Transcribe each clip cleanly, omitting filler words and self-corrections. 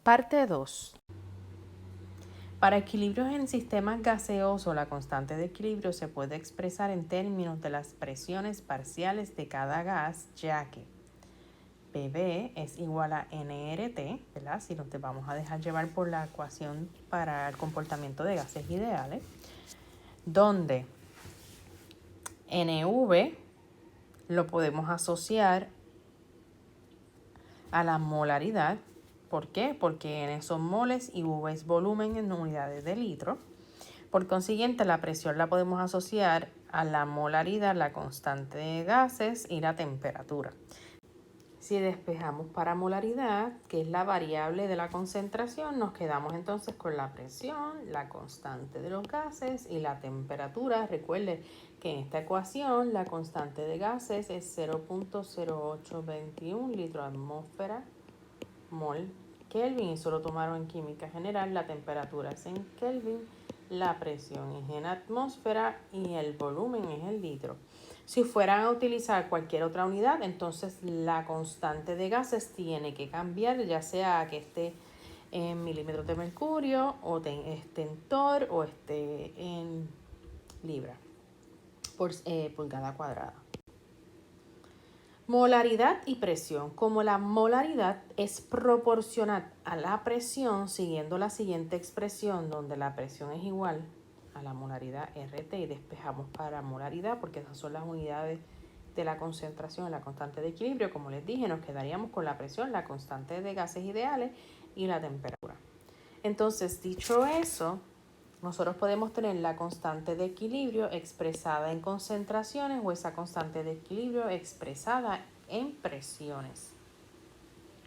Parte 2. Para equilibrios en sistemas gaseosos, la constante de equilibrio se puede expresar en términos de las presiones parciales de cada gas, ya que PV es igual a nRT, ¿verdad? Si nos vamos a dejar llevar por la ecuación para el comportamiento de gases ideales, donde NV lo podemos asociar a la molaridad. ¿Por qué? Porque N son moles y V es volumen en unidades de litro. Por consiguiente, la presión la podemos asociar a la molaridad, la constante de gases y la temperatura. Si despejamos para molaridad, que es la variable de la concentración, nos quedamos entonces con la presión, la constante de los gases y la temperatura. Recuerde que en esta ecuación la constante de gases es 0.0821 litro atmósfera mol Kelvin, y solo tomaron en química general. La temperatura es en Kelvin, la presión es en atmósfera y el volumen es el litro. Si fueran a utilizar cualquier otra unidad, entonces la constante de gases tiene que cambiar, ya sea que esté en milímetros de mercurio, o esté en torr, o esté en libra por pulgada cuadrada. Molaridad y presión. Como la molaridad es proporcional a la presión, siguiendo la siguiente expresión, donde la presión es igual a la molaridad RT, y despejamos para molaridad porque esas son las unidades de la concentración en la constante de equilibrio. Como les dije, nos quedaríamos con la presión, la constante de gases ideales y la temperatura. Entonces, dicho eso, nosotros podemos tener la constante de equilibrio expresada en concentraciones o esa constante de equilibrio expresada en presiones.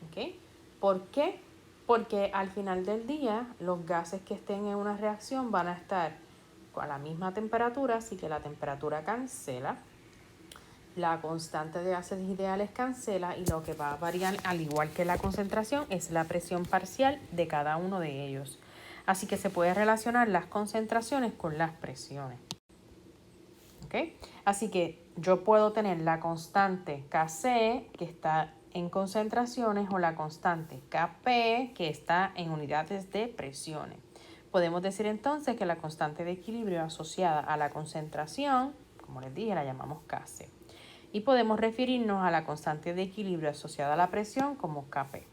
¿Ok? ¿Por qué? Porque al final del día los gases que estén en una reacción van a estar a la misma temperatura, así que la temperatura cancela. La constante de gases ideales cancela y lo que va a variar, al igual que la concentración, es la presión parcial de cada uno de ellos. Así que se puede relacionar las concentraciones con las presiones. ¿Okay? Así que yo puedo tener la constante Kc, que está en concentraciones, o la constante Kp, que está en unidades de presiones. Podemos decir entonces que la constante de equilibrio asociada a la concentración, como les dije, la llamamos Kc. Y podemos referirnos a la constante de equilibrio asociada a la presión como Kp.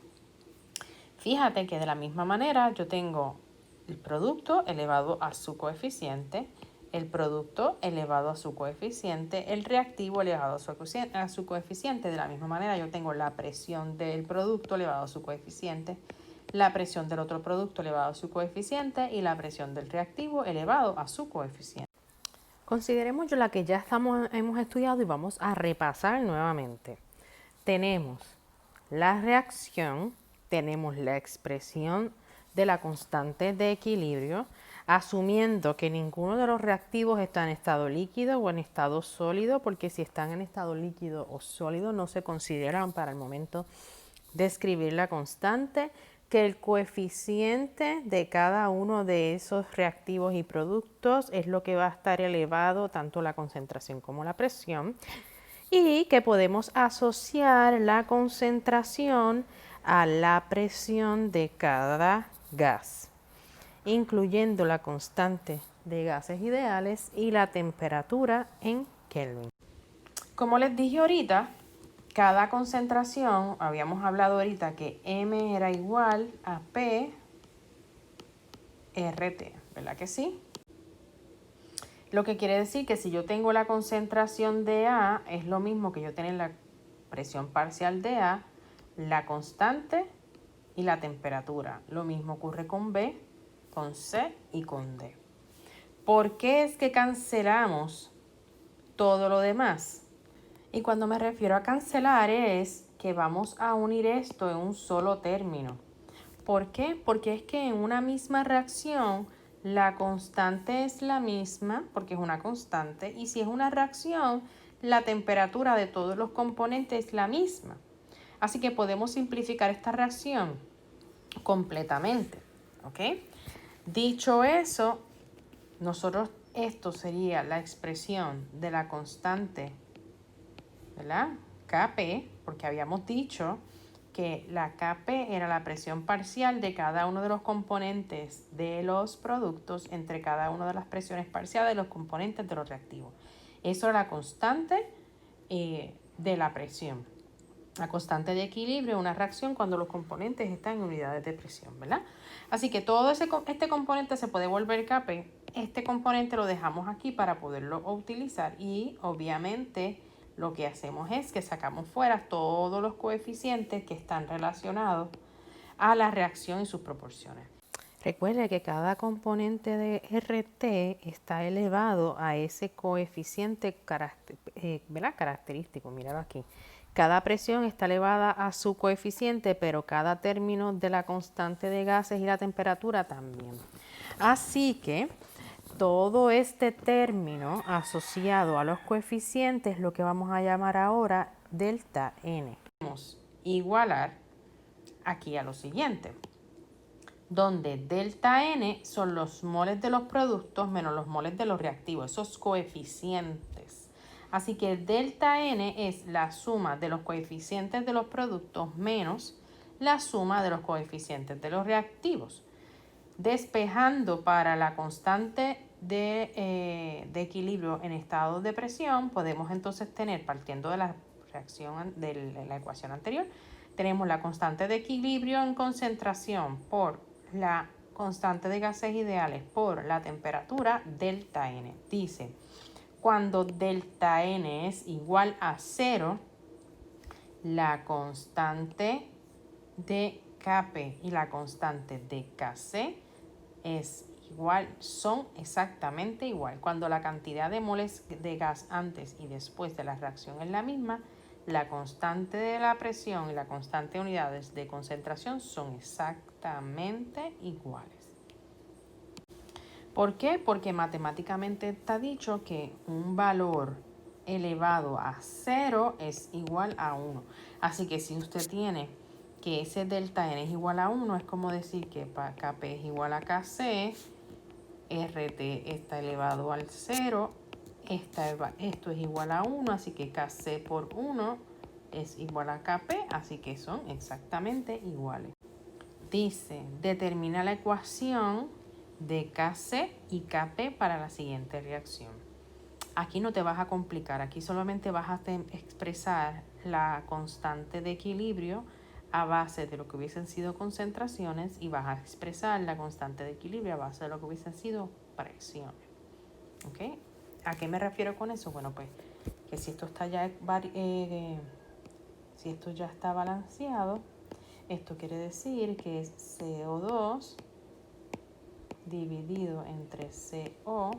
Fíjate que de la misma manera yo tengo el producto elevado a su coeficiente, el producto elevado a su coeficiente, el reactivo elevado a su coeficiente. De la misma manera yo tengo la presión del producto elevado a su coeficiente, la presión del otro producto elevado a su coeficiente y la presión del reactivo elevado a su coeficiente. Consideremos la que ya hemos estudiado y vamos a repasar nuevamente. Tenemos la reacción, tenemos la expresión de la constante de equilibrio, asumiendo que ninguno de los reactivos está en estado líquido o en estado sólido, porque si están en estado líquido o sólido no se consideran para el momento de escribir la constante, que el coeficiente de cada uno de esos reactivos y productos es lo que va a estar elevado, tanto la concentración como la presión, y que podemos asociar la concentración a la presión de cada gas, incluyendo la constante de gases ideales y la temperatura en Kelvin. Como les dije ahorita, cada concentración, habíamos hablado ahorita que M era igual a P RT, ¿verdad que sí? Lo que quiere decir que si yo tengo la concentración de A, es lo mismo que yo tener la presión parcial de A, la constante y la temperatura. Lo mismo ocurre con B, con C y con D. ¿Por qué es que cancelamos todo lo demás? Y cuando me refiero a cancelar es que vamos a unir esto en un solo término. ¿Por qué? Porque es que en una misma reacción la constante es la misma, porque es una constante, y si es una reacción, la temperatura de todos los componentes es la misma. Así que podemos simplificar esta reacción completamente. ¿Ok? Dicho eso, esto sería la expresión de la constante, ¿verdad? Kp, porque habíamos dicho que la Kp era la presión parcial de cada uno de los componentes de los productos entre cada una de las presiones parciales de los componentes de los reactivos. Eso era la constante de la presión. La constante de equilibrio es una reacción cuando los componentes están en unidades de presión, ¿verdad? Así que todo este componente se puede volver Kp. Este componente lo dejamos aquí para poderlo utilizar y obviamente lo que hacemos es que sacamos fuera todos los coeficientes que están relacionados a la reacción y sus proporciones. Recuerde que cada componente de RT está elevado a ese coeficiente característico. Míralo aquí. Cada presión está elevada a su coeficiente, pero cada término de la constante de gases y la temperatura también. Así que todo este término asociado a los coeficientes es lo que vamos a llamar ahora delta N. Vamos a igualar aquí a lo siguiente, donde delta N son los moles de los productos menos los moles de los reactivos, esos coeficientes. Así que delta N es la suma de los coeficientes de los productos menos la suma de los coeficientes de los reactivos. Despejando para la constante de equilibrio en estado de presión, podemos entonces tener, partiendo de la reacción de la ecuación anterior, tenemos la constante de equilibrio en concentración por la constante de gases ideales por la temperatura delta N. Dice, cuando delta N es igual a 0, la constante de Kp y la constante de Kc son exactamente igual. Cuando la cantidad de moles de gas antes y después de la reacción es la misma, la constante de la presión y la constante de unidades de concentración son exactamente iguales. ¿Por qué? Porque matemáticamente está dicho que un valor elevado a 0 es igual a 1. Así que si usted tiene que ese delta N es igual a 1, es como decir que Kp es igual a Kc, RT está elevado al 0, esto es igual a 1, así que Kc por 1 es igual a Kp, así que son exactamente iguales. Dice, determina la ecuación de Kc y Kp para la siguiente reacción. Aquí no te vas a complicar, aquí solamente vas a expresar la constante de equilibrio a base de lo que hubiesen sido concentraciones y vas a expresar la constante de equilibrio a base de lo que hubiesen sido presiones. ¿Ok? ¿A qué me refiero con eso? Bueno, pues que si esto está ya está balanceado, esto quiere decir que es CO2 dividido entre CO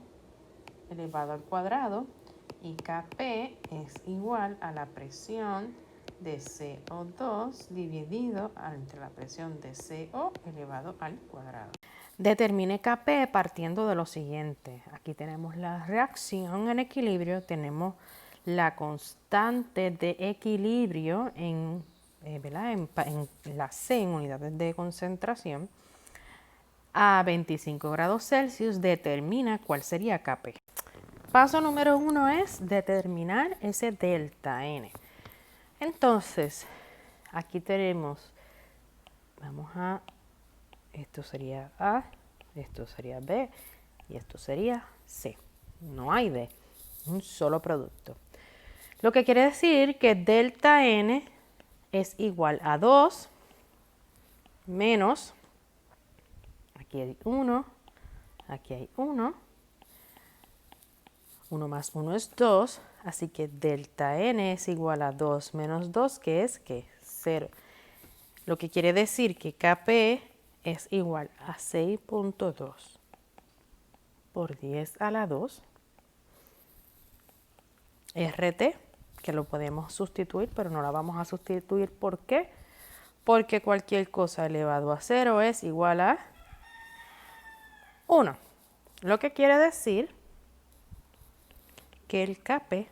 elevado al cuadrado y Kp es igual a la presión de CO2 dividido entre la presión de CO elevado al cuadrado. Determine Kp partiendo de lo siguiente. Aquí tenemos la reacción en equilibrio, tenemos la constante de equilibrio en la C en unidades de concentración. A 25 grados Celsius determina cuál sería Kp. Paso número 1 es determinar ese delta N. Entonces, aquí tenemos, esto sería A, esto sería B y esto sería C. No hay D, un solo producto. Lo que quiere decir que delta N es igual a 2 menos, aquí hay 1, aquí hay 1. 1 más 1 es 2, así que delta N es igual a 2 menos 2, que es ¿qué? 0. Lo que quiere decir que Kp es igual a 6.2 por 10 a la 2. RT, que lo podemos sustituir, pero no la vamos a sustituir. ¿Por qué? Porque cualquier cosa elevado a 0 es igual a 1. Lo que quiere decir que el Kp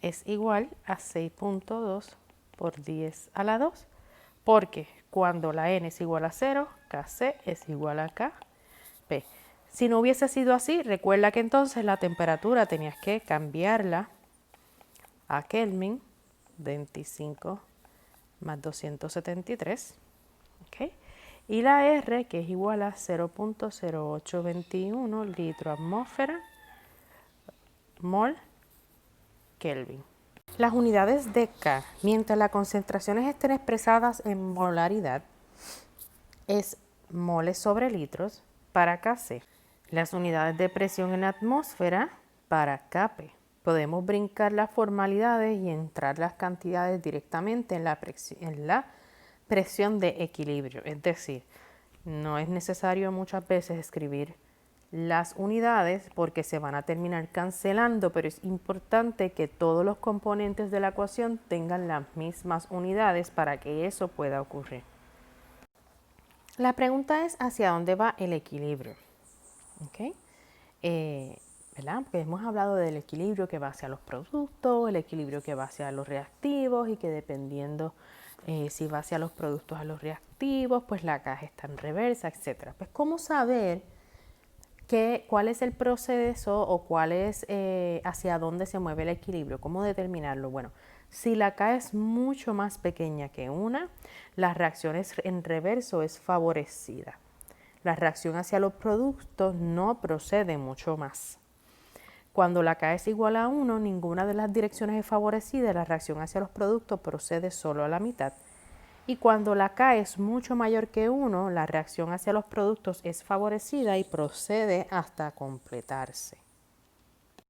es igual a 6.2 por 10 a la 2, porque cuando la N es igual a 0, Kc es igual a Kp. Si no hubiese sido así, recuerda que entonces la temperatura tenías que cambiarla a Kelvin, 25 más 273. ¿Okay? Y la R, que es igual a 0.0821 litro atmósfera mol Kelvin. Las unidades de K, mientras las concentraciones estén expresadas en molaridad, es moles sobre litros para Kc. Las unidades de presión en la atmósfera para Kp. Podemos brincar las formalidades y entrar las cantidades directamente en la presión de equilibrio. Es decir, no es necesario muchas veces escribir las unidades porque se van a terminar cancelando, pero es importante que todos los componentes de la ecuación tengan las mismas unidades para que eso pueda ocurrir. La pregunta es hacia dónde va el equilibrio. ¿Okay? ¿Verdad? Porque hemos hablado del equilibrio que va hacia los productos, el equilibrio que va hacia los reactivos y que dependiendo si va hacia los productos a los reactivos, pues la caja está en reversa, etc. Pues ¿cómo saber cuál es el proceso o cuál es hacia dónde se mueve el equilibrio? ¿Cómo determinarlo? Bueno, si la K es mucho más pequeña que una, las reacciones en reverso es favorecida. La reacción hacia los productos no procede mucho más. Cuando la K es igual a 1, ninguna de las direcciones es favorecida, la reacción hacia los productos procede solo a la mitad. Y cuando la K es mucho mayor que 1, la reacción hacia los productos es favorecida y procede hasta completarse.